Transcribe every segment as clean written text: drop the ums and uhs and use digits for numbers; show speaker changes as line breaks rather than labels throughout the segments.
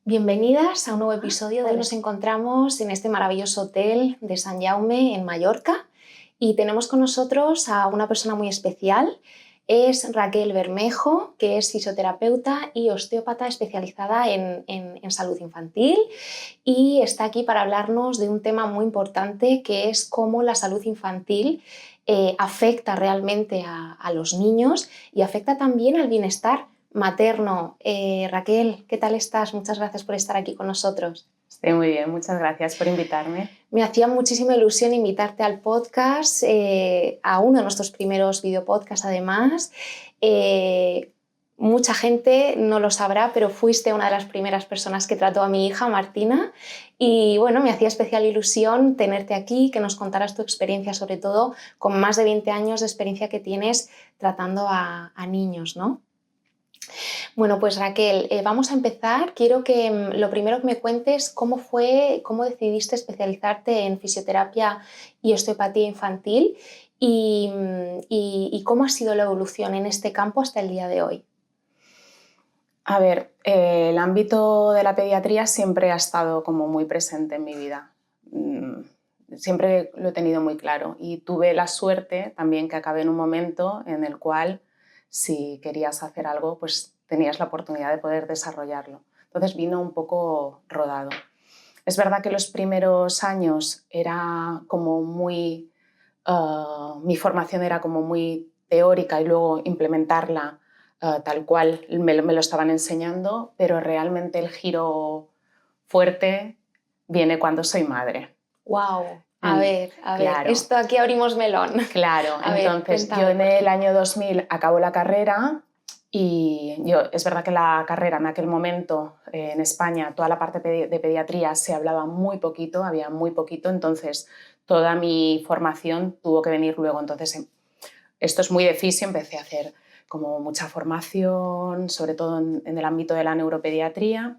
Bienvenidas a un nuevo episodio de Hoy nos encontramos en este maravilloso hotel de Sant Jaume en Mallorca y tenemos con nosotros a una persona muy especial. Es Raquel Bermejo, que es fisioterapeuta y osteópata especializada en salud infantil y está aquí para hablarnos de un tema muy importante que es cómo la salud infantil afecta realmente a los niños y afecta también al bienestar materno. Raquel, ¿qué tal estás? Muchas gracias por estar aquí con nosotros.
Estoy muy bien, muchas gracias por invitarme.
Me hacía muchísima ilusión invitarte al podcast, a uno de nuestros primeros videopodcasts además. Mucha gente no lo sabrá, pero fuiste una de las primeras personas que trató a mi hija Martina y bueno, me hacía especial ilusión tenerte aquí, que nos contaras tu experiencia, sobre todo con más de 20 años de experiencia que tienes tratando a niños, ¿no? Bueno, pues Raquel, vamos a empezar. Quiero que lo primero que me cuentes cómo decidiste especializarte en fisioterapia y osteopatía infantil y cómo ha sido la evolución en este campo hasta el día de hoy.
A ver, el ámbito de la pediatría siempre ha estado como muy presente en mi vida. Siempre lo he tenido muy claro y tuve la suerte también que acabé en un momento en el cual si querías hacer algo, pues tenías la oportunidad de poder desarrollarlo. Entonces vino un poco rodado. Es verdad que los primeros años era como muy... mi formación era como muy teórica y luego implementarla tal cual me lo estaban enseñando, pero realmente el giro fuerte viene cuando soy madre.
¡Wow! A ver,
Claro,
esto aquí abrimos melón.
claro. Entonces yo en el año 2000 acabo la carrera y es verdad que la carrera en aquel momento en España, toda la parte de pediatría se hablaba muy poquito, había muy poquito, entonces toda mi formación tuvo que venir luego. Entonces esto es muy de fisio, empecé a hacer como mucha formación, sobre todo en el ámbito de la neuropediatría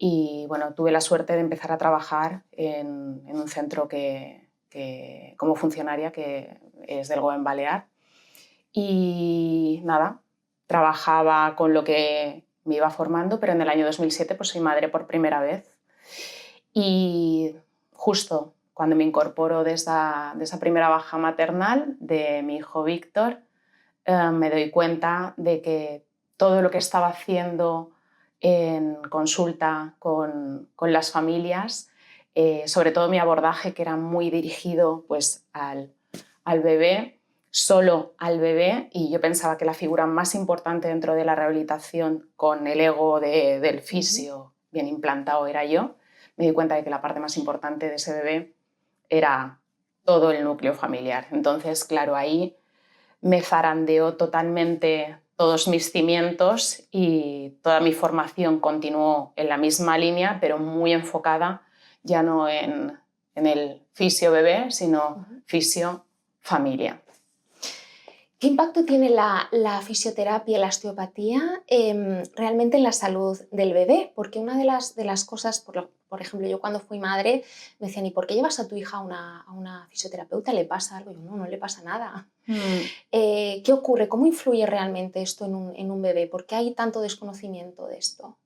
y bueno, tuve la suerte de empezar a trabajar en un centro como funcionaria que es del Goen Balear y nada, trabajaba con lo que me iba formando, pero en el año 2007 pues soy madre por primera vez y justo cuando me incorporo de esa primera baja maternal de mi hijo Víctor, me doy cuenta de que todo lo que estaba haciendo en consulta con las familias, sobre todo mi abordaje que era muy dirigido pues, al bebé, solo al bebé, y yo pensaba que la figura más importante dentro de la rehabilitación con el ego del fisio bien implantado era yo, me di cuenta de que la parte más importante de ese bebé era todo el núcleo familiar. Entonces, claro, ahí me zarandeó totalmente todos mis cimientos y toda mi formación continuó en la misma línea, pero muy enfocada ya no en el fisio bebé, sino fisio familia.
¿Qué impacto tiene la fisioterapia y la osteopatía realmente en la salud del bebé? Porque una de las cosas, por ejemplo, yo cuando fui madre me decían, ¿y por qué llevas a tu hija a una fisioterapeuta? ¿Le pasa algo? Y yo, no le pasa nada. ¿Qué ocurre? ¿Cómo influye realmente esto en un bebé? ¿Por qué hay tanto desconocimiento de esto?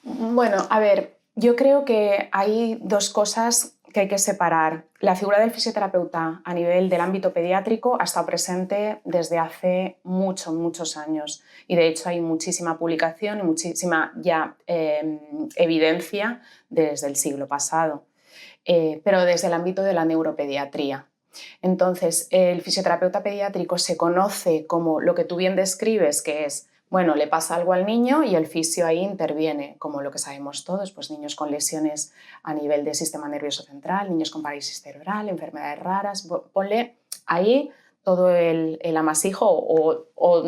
Bueno, a ver, yo creo que hay dos cosas que hay que separar. La figura del fisioterapeuta a nivel del ámbito pediátrico ha estado presente desde hace muchos años y de hecho hay muchísima publicación y muchísima ya evidencia desde el siglo pasado, pero desde el ámbito de la neuropediatría. Entonces, el fisioterapeuta pediátrico se conoce como lo que tú bien describes, que es, bueno, le pasa algo al niño y el fisio ahí interviene, como lo que sabemos todos, pues niños con lesiones a nivel del sistema nervioso central, niños con parálisis cerebral, enfermedades raras, ponle ahí todo el amasijo o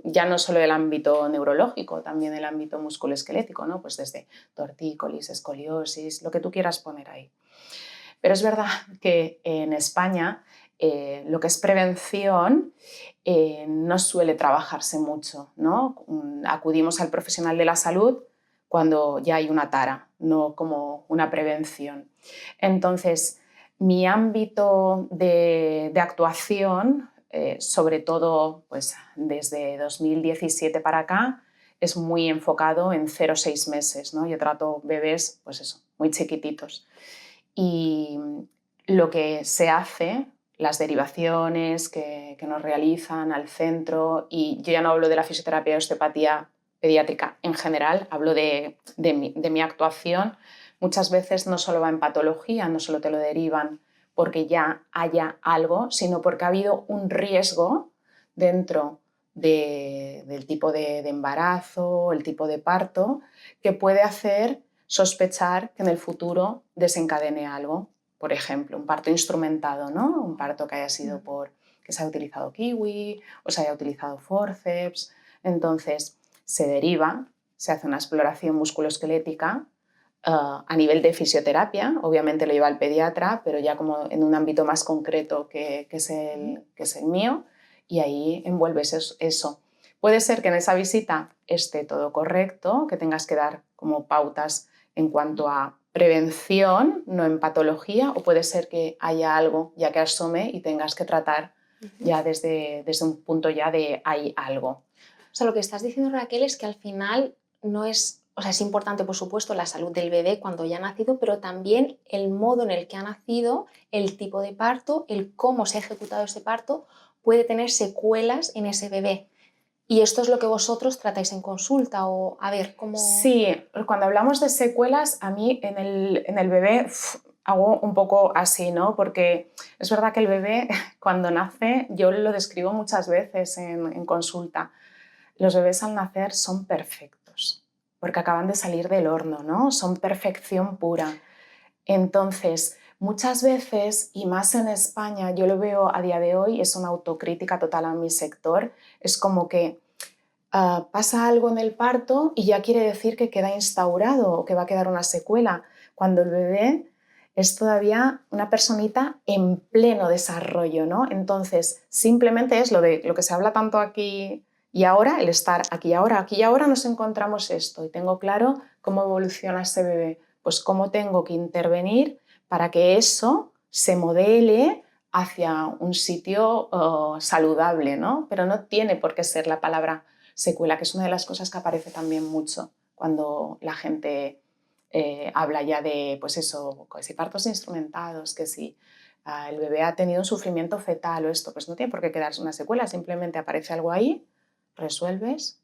ya no solo el ámbito neurológico, también el ámbito musculoesquelético, ¿no? Pues desde tortícolis, escoliosis, lo que tú quieras poner ahí. Pero es verdad que en España lo que es prevención no suele trabajarse mucho, ¿no? Acudimos al profesional de la salud cuando ya hay una tara, no como una prevención. Entonces, mi ámbito de actuación, sobre todo pues, desde 2017 para acá, es muy enfocado en 0 a 6 meses, ¿no? Yo trato bebés, pues eso, muy chiquititos. Y lo que se hace, las derivaciones que nos realizan al centro, y yo ya no hablo de la fisioterapia y osteopatía pediátrica en general, hablo de mi actuación, muchas veces no solo va en patología, no solo te lo derivan porque ya haya algo, sino porque ha habido un riesgo dentro del tipo de embarazo, el tipo de parto, que puede hacer sospechar que en el futuro desencadene algo. Por ejemplo, un parto instrumentado, ¿no? Un parto que haya sido que se haya utilizado kiwi o se haya utilizado forceps. Entonces, se deriva, se hace una exploración musculoesquelética a nivel de fisioterapia, obviamente lo lleva el pediatra, pero ya como en un ámbito más concreto que es el mío, y ahí envuelves eso. Puede ser que en esa visita esté todo correcto, que tengas que dar como pautas en cuanto a prevención, no en patología, o puede ser que haya algo ya que asome y tengas que tratar ya desde un punto ya de hay algo.
O sea, lo que estás diciendo, Raquel, es que al final no es... O sea, es importante, por supuesto, la salud del bebé cuando ya ha nacido, pero también el modo en el que ha nacido, el tipo de parto, el cómo se ha ejecutado ese parto, puede tener secuelas en ese bebé. ¿Y esto es lo que vosotros tratáis en consulta? O a ver, ¿cómo...?
Sí, cuando hablamos de secuelas, a mí en el bebé hago un poco así, ¿no? Porque es verdad que el bebé cuando nace, yo lo describo muchas veces en consulta, los bebés al nacer son perfectos, porque acaban de salir del horno, ¿no? Son perfección pura. Entonces, muchas veces, y más en España, yo lo veo a día de hoy, es una autocrítica total a mi sector, es como que pasa algo en el parto y ya quiere decir que queda instaurado o que va a quedar una secuela, cuando el bebé es todavía una personita en pleno desarrollo, ¿no? Entonces, simplemente es lo que se habla tanto aquí y ahora, el estar aquí y ahora nos encontramos esto y tengo claro cómo evoluciona ese bebé, pues cómo tengo que intervenir para que eso se modele hacia un sitio saludable, ¿no? Pero no tiene por qué ser la palabra secuela, que es una de las cosas que aparece también mucho cuando la gente habla ya de, pues eso, que si partos instrumentados, que si el bebé ha tenido un sufrimiento fetal o esto, pues no tiene por qué quedarse una secuela, simplemente aparece algo ahí, resuelves,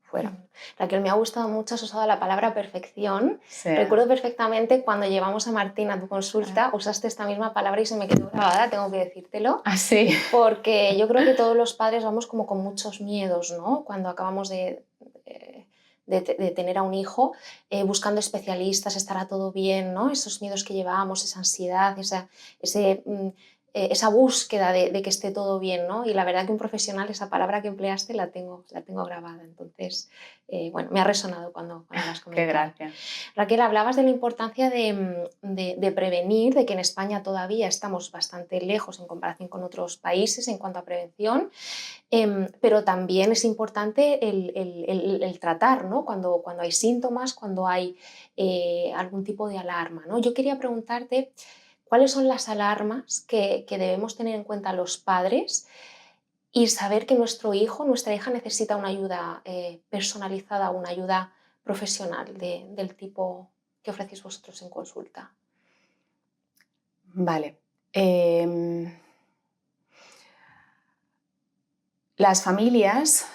fuera.
Raquel, me ha gustado mucho, has usado la palabra perfección.
Sí.
Recuerdo perfectamente cuando llevamos a Martín a tu consulta, usaste esta misma palabra y se me quedó grabada, tengo que decírtelo.
¿Ah, sí?
Porque yo creo que todos los padres vamos como con muchos miedos, ¿no? Cuando acabamos de tener a un hijo, buscando especialistas, estará todo bien, ¿no? Esos miedos que llevábamos, esa ansiedad, esa búsqueda de que esté todo bien, ¿no? Y la verdad que un profesional, esa palabra que empleaste la tengo grabada. Entonces, bueno, me ha resonado cuando lo has comentado.
Qué gracia.
Raquel, hablabas de la importancia de prevenir, de que en España todavía estamos bastante lejos en comparación con otros países en cuanto a prevención, pero también es importante el tratar, ¿no? Cuando hay síntomas, cuando hay algún tipo de alarma, ¿no? Yo quería preguntarte cuáles son las alarmas que debemos tener en cuenta los padres y saber que nuestro hijo, nuestra hija necesita una ayuda personalizada, una ayuda profesional del tipo que ofrecéis vosotros en consulta.
Vale. Las familias,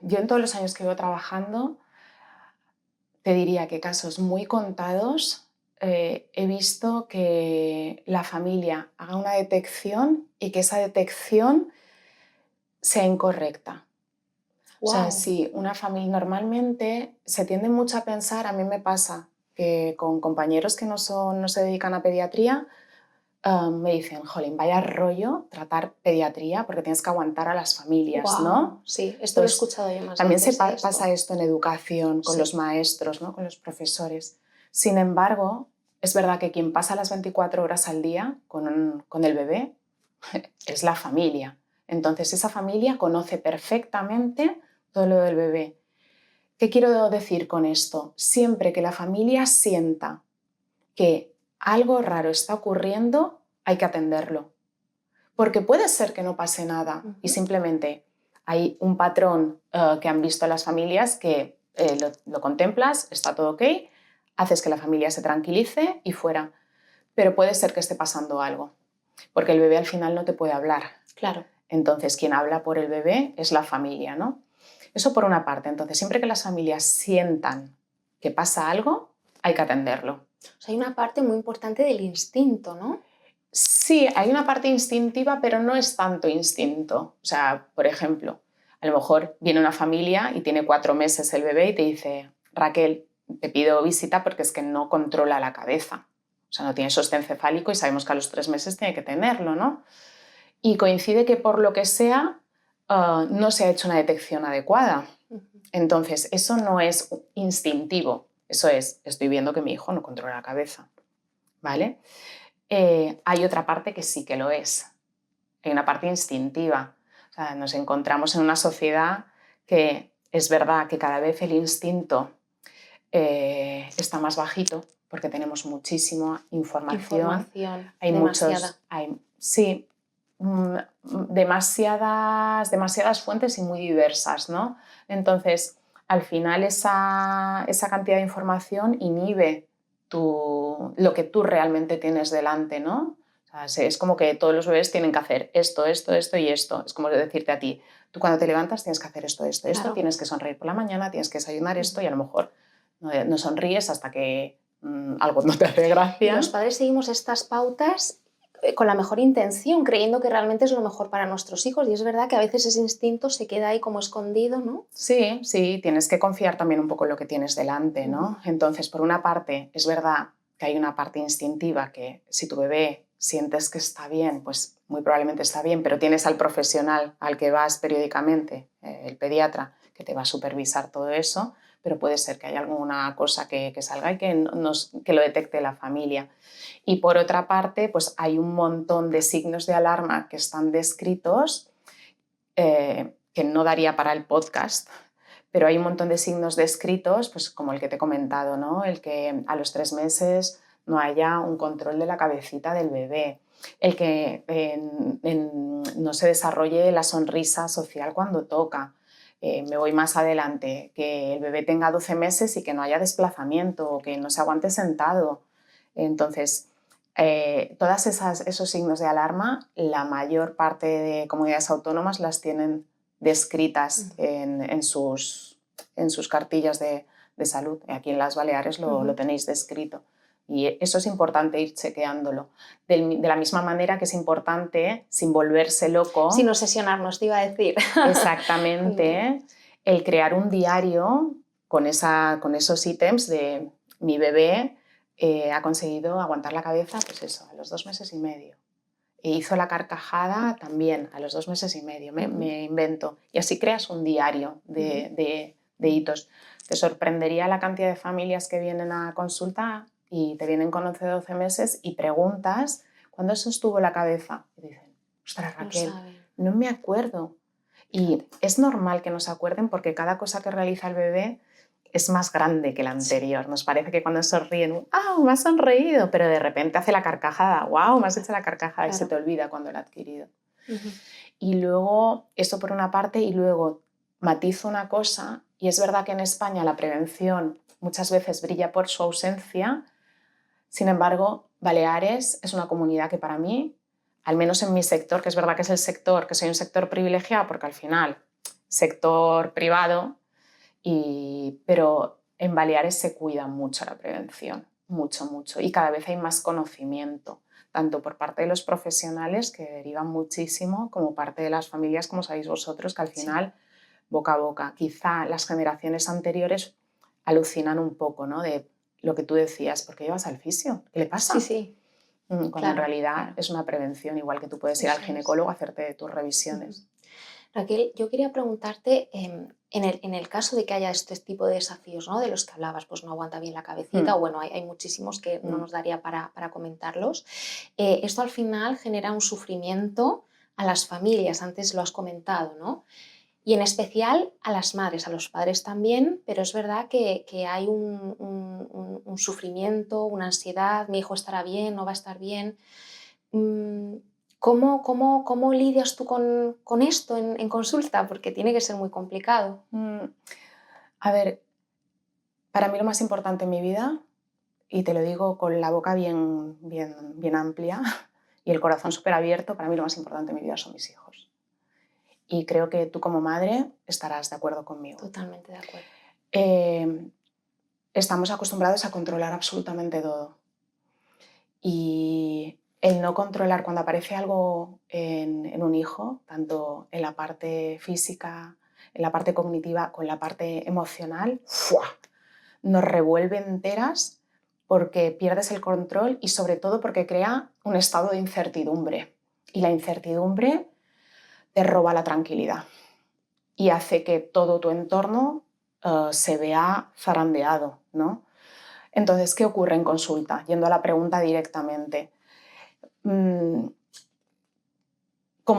yo en todos los años que llevo trabajando, te diría que casos muy contados he visto que la familia haga una detección y que esa detección sea incorrecta.
Wow.
O sea, si una familia normalmente se tiende mucho a pensar, a mí me pasa que con compañeros que no se dedican a pediatría, me dicen, jolín, vaya rollo tratar pediatría porque tienes que aguantar a las familias,
Wow.
¿no?
Sí, esto
Pues,
lo he escuchado yo más
también
veces.
pasa esto en educación, con los maestros, ¿no? Con los profesores. Sin embargo, es verdad que quien pasa las 24 horas al día con el bebé es la familia. Entonces, esa familia conoce perfectamente todo lo del bebé. ¿Qué quiero decir con esto? Siempre que la familia sienta que algo raro está ocurriendo, hay que atenderlo. Porque puede ser que no pase nada y simplemente hay un patrón que han visto las familias que lo contemplas, está todo ok, haces que la familia se tranquilice y fuera. Pero puede ser que esté pasando algo, porque el bebé al final no te puede hablar.
Claro.
Entonces, quien habla por el bebé es la familia, ¿no? Eso por una parte. Entonces, siempre que las familias sientan que pasa algo, hay que atenderlo.
O sea, hay una parte muy importante del instinto, ¿no?
Sí, hay una parte instintiva, pero no es tanto instinto. O sea, por ejemplo, a lo mejor viene una familia y tiene 4 meses el bebé y te dice, Raquel, te pido visita porque es que no controla la cabeza. O sea, no tiene sostén cefálico y sabemos que a los 3 meses tiene que tenerlo, ¿no? Y coincide que por lo que sea no se ha hecho una detección adecuada. Entonces, eso no es instintivo, eso es, estoy viendo que mi hijo no controla la cabeza, ¿vale? Hay otra parte que sí que lo es, hay una parte instintiva. O sea, nos encontramos en una sociedad que es verdad que cada vez el instinto está más bajito porque tenemos muchísima información.
Hay demasiada.
Sí, demasiadas fuentes y muy diversas, ¿no? Entonces, al final esa cantidad de información inhibe lo que tú realmente tienes delante, ¿no? O sea, es como que todos los bebés tienen que hacer esto, esto, esto y esto. Es como decirte a ti, tú cuando te levantas tienes que hacer esto, esto, esto,
claro.
Tienes que sonreír por la mañana, tienes que desayunar esto y a lo mejor no sonríes hasta que algo no te hace gracia.
Y los padres seguimos estas pautas con la mejor intención, creyendo que realmente es lo mejor para nuestros hijos, y es verdad que a veces ese instinto se queda ahí como escondido, ¿no?
Sí, tienes que confiar también un poco en lo que tienes delante, ¿no? Entonces, por una parte, es verdad que hay una parte instintiva que si tu bebé sientes que está bien, pues muy probablemente está bien, pero tienes al profesional al que vas periódicamente, el pediatra, que te va a supervisar todo eso, pero puede ser que haya alguna cosa que salga y que lo detecte la familia. Y por otra parte, pues hay un montón de signos de alarma que están descritos, que no daría para el podcast, pero hay un montón de signos descritos, pues como el que te he comentado, ¿no? El que a los 3 meses no haya un control de la cabecita del bebé, el que no se desarrolle la sonrisa social cuando toca. Me voy más adelante, que el bebé tenga 12 meses y que no haya desplazamiento o que no se aguante sentado. Entonces, todos esos signos de alarma, la mayor parte de comunidades autónomas las tienen descritas en sus cartillas de salud. Aquí en las Baleares lo tenéis descrito. Y eso es importante ir chequeándolo. De la misma manera que es importante, sin volverse loco...
Sin obsesionarnos, te iba a decir.
Exactamente. El crear un diario con esos ítems de mi bebé ha conseguido aguantar la cabeza, pues eso, a los 2 meses y medio. E hizo la carcajada también a los 2 meses y medio, me invento. Y así creas un diario de hitos. Te sorprendería la cantidad de familias que vienen a consulta y te vienen con 11 o 12 meses y preguntas, ¿cuándo sostuvo la cabeza? Y dicen, ostras, Raquel, no me acuerdo. Y es normal que no se acuerden porque cada cosa que realiza el bebé es más grande que la anterior. Nos parece que cuando sonríen, ¡ah, me has sonreído! Pero de repente hace la carcajada, ¡wow, me has hecho la carcajada! Claro. Y se te olvida cuando la ha adquirido. Y luego, eso por una parte, y luego matizo una cosa, y es verdad que en España la prevención muchas veces brilla por su ausencia. Sin embargo, Baleares es una comunidad que para mí, al menos en mi sector, que es verdad que es el sector, que soy un sector privilegiado, porque al final, sector privado, pero en Baleares se cuida mucho la prevención, mucho, mucho, y cada vez hay más conocimiento, tanto por parte de los profesionales, que derivan muchísimo, como parte de las familias, como sabéis vosotros, que al final, boca a boca. Quizá las generaciones anteriores alucinan un poco, ¿no? De lo que tú decías, ¿por qué llevas al fisio? ¿Qué le pasa?
Sí.
Cuando claro, en realidad es una prevención, igual que tú puedes ir al ginecólogo a hacerte tus revisiones.
Raquel, yo quería preguntarte, en el caso de que haya este tipo de desafíos, ¿no? De los que hablabas, pues no aguanta bien la cabecita, o bueno, hay muchísimos que no nos daría para comentarlos. Esto al final genera un sufrimiento a las familias, antes lo has comentado, ¿no? Y en especial a las madres, a los padres también, pero es verdad que hay un sufrimiento, una ansiedad, mi hijo estará bien, no va a estar bien. ¿Cómo lidias tú con esto en consulta? Porque tiene que ser muy complicado.
A ver, para mí lo más importante en mi vida, y te lo digo con la boca bien amplia y el corazón súper abierto, para mí lo más importante en mi vida son mis hijos. Y creo que tú como madre estarás de acuerdo conmigo.
Totalmente de acuerdo.
Estamos acostumbrados a controlar absolutamente todo. Y el no controlar cuando aparece algo en un hijo, tanto en la parte física, en la parte cognitiva, con la parte emocional, ¡fua!, nos revuelve enteras porque pierdes el control y sobre todo porque crea un estado de incertidumbre. Y la incertidumbre te roba la tranquilidad y hace que todo tu entorno se vea zarandeado, ¿no? Entonces, ¿qué ocurre en consulta? Yendo a la pregunta directamente. Como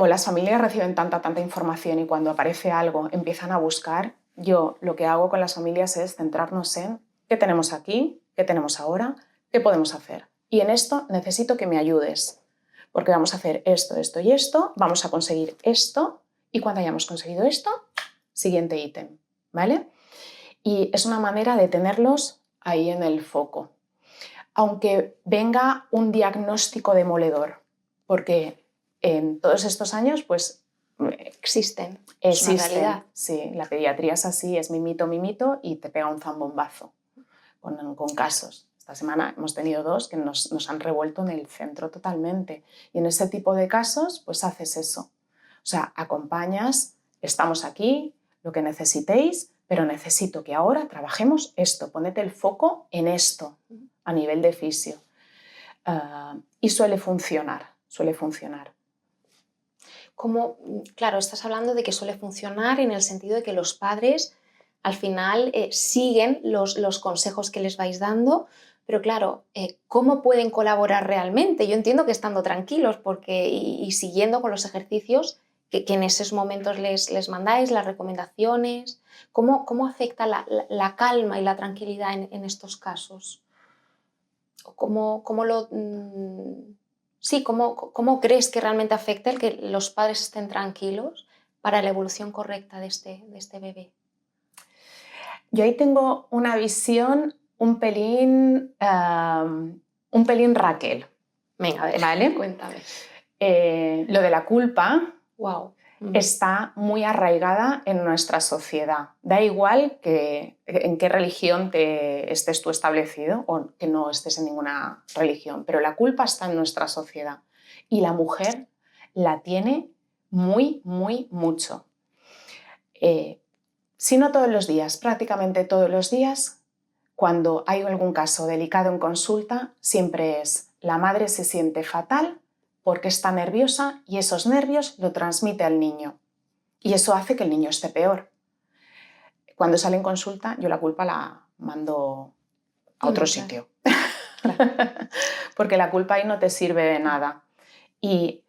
las familias reciben tanta información y cuando aparece algo empiezan a buscar, yo lo que hago con las familias es centrarnos en qué tenemos aquí, qué tenemos ahora, qué podemos hacer. Y en esto necesito que me ayudes, porque vamos a hacer esto, esto y esto, vamos a conseguir esto y cuando hayamos conseguido esto, siguiente ítem, ¿vale? Y es una manera de tenerlos ahí en el foco. Aunque venga un diagnóstico demoledor, porque en todos estos años pues
existen. Es una realidad.
Sí, la pediatría es así, es mimito y te pega un zambombazo con casos. Esta semana hemos tenido 2 que nos han revuelto en el centro totalmente. Y en ese tipo de casos pues haces eso. O sea, acompañas, estamos aquí, lo que necesitéis, pero necesito que ahora trabajemos esto, ponete el foco en esto a nivel de fisio. Y suele funcionar.
Claro, estás hablando de que suele funcionar en el sentido de que los padres al final siguen los consejos que les vais dando, pero claro, ¿cómo pueden colaborar realmente? Yo entiendo que estando tranquilos y siguiendo con los ejercicios que en esos momentos les mandáis, las recomendaciones, ¿cómo afecta la calma y la tranquilidad en estos casos? ¿Cómo crees que realmente afecta el que los padres estén tranquilos para la evolución correcta de este bebé?
Yo ahí tengo una visión un pelín Raquel.
Venga, a ver,
¿vale?
Cuéntame.
Lo de la culpa
Wow.
está muy arraigada en nuestra sociedad. Da igual en qué religión estés tú establecido o que no estés en ninguna religión, pero la culpa está en nuestra sociedad y la mujer la tiene mucho. Si no todos los días, prácticamente todos los días, cuando hay algún caso delicado en consulta, siempre es la madre se siente fatal porque está nerviosa y esos nervios lo transmite al niño. Y eso hace que el niño esté peor. Cuando sale en consulta, yo la culpa la mando a otro sitio. Claro. Porque la culpa ahí no te sirve de nada. Y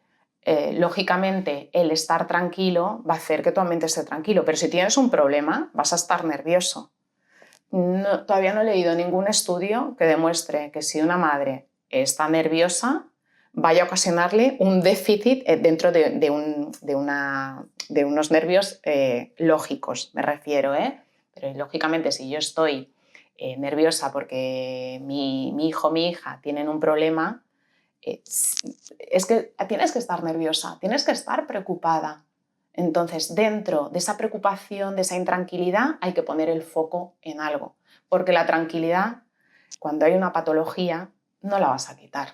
lógicamente el estar tranquilo va a hacer que tu mente esté tranquilo. Pero si tienes un problema, vas a estar nervioso. Todavía no he leído ningún estudio que demuestre que si una madre está nerviosa vaya a ocasionarle un déficit dentro de unos nervios lógicos, me refiero. Pero lógicamente si yo estoy nerviosa porque mi hijo o mi hija tienen un problema, es que tienes que estar nerviosa, tienes que estar preocupada. Entonces, dentro de esa preocupación, de esa intranquilidad, hay que poner el foco en algo. Porque la tranquilidad, cuando hay una patología, no la vas a quitar.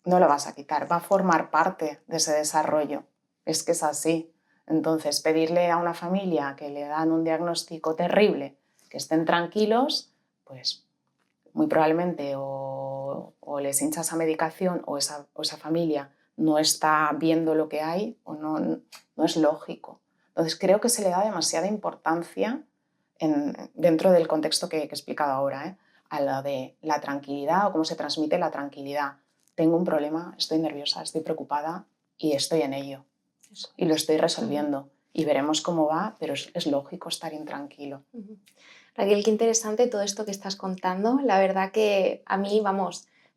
No la vas a quitar, va a formar parte de ese desarrollo. Es que es así. Entonces, pedirle a una familia que le dan un diagnóstico terrible, que estén tranquilos, pues muy probablemente o les hincha esa medicación o esa familia no está viendo lo que hay o no es lógico. Entonces creo que se le da demasiada importancia dentro del contexto que he explicado ahora, a lo de la tranquilidad o cómo se transmite la tranquilidad. Tengo un problema, estoy nerviosa, estoy preocupada y estoy en ello. Eso. Y lo estoy resolviendo. Y veremos cómo va, pero es lógico estar intranquilo.
Raquel, qué interesante todo esto que estás contando. La verdad que a mí,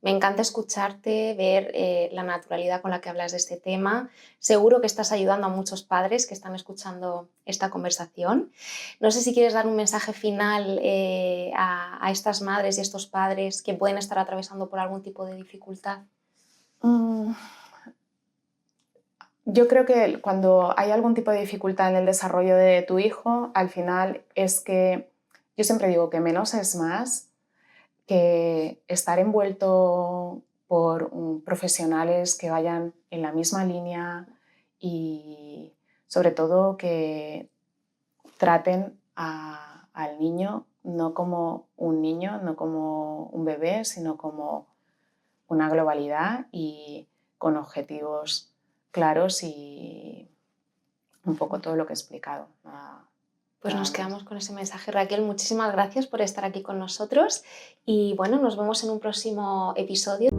Me encanta escucharte, ver la naturalidad con la que hablas de este tema. Seguro que estás ayudando a muchos padres que están escuchando esta conversación. No sé si quieres dar un mensaje final a estas madres y estos padres que pueden estar atravesando por algún tipo de dificultad.
Yo creo que cuando hay algún tipo de dificultad en el desarrollo de tu hijo, al final es que, yo siempre digo que menos es más, que estar envuelto por profesionales que vayan en la misma línea y sobre todo que traten al niño no como un niño, no como un bebé, sino como una globalidad y con objetivos claros y un poco todo lo que he explicado.
Pues nos quedamos con ese mensaje. Raquel, muchísimas gracias por estar aquí con nosotros y bueno, nos vemos en un próximo episodio.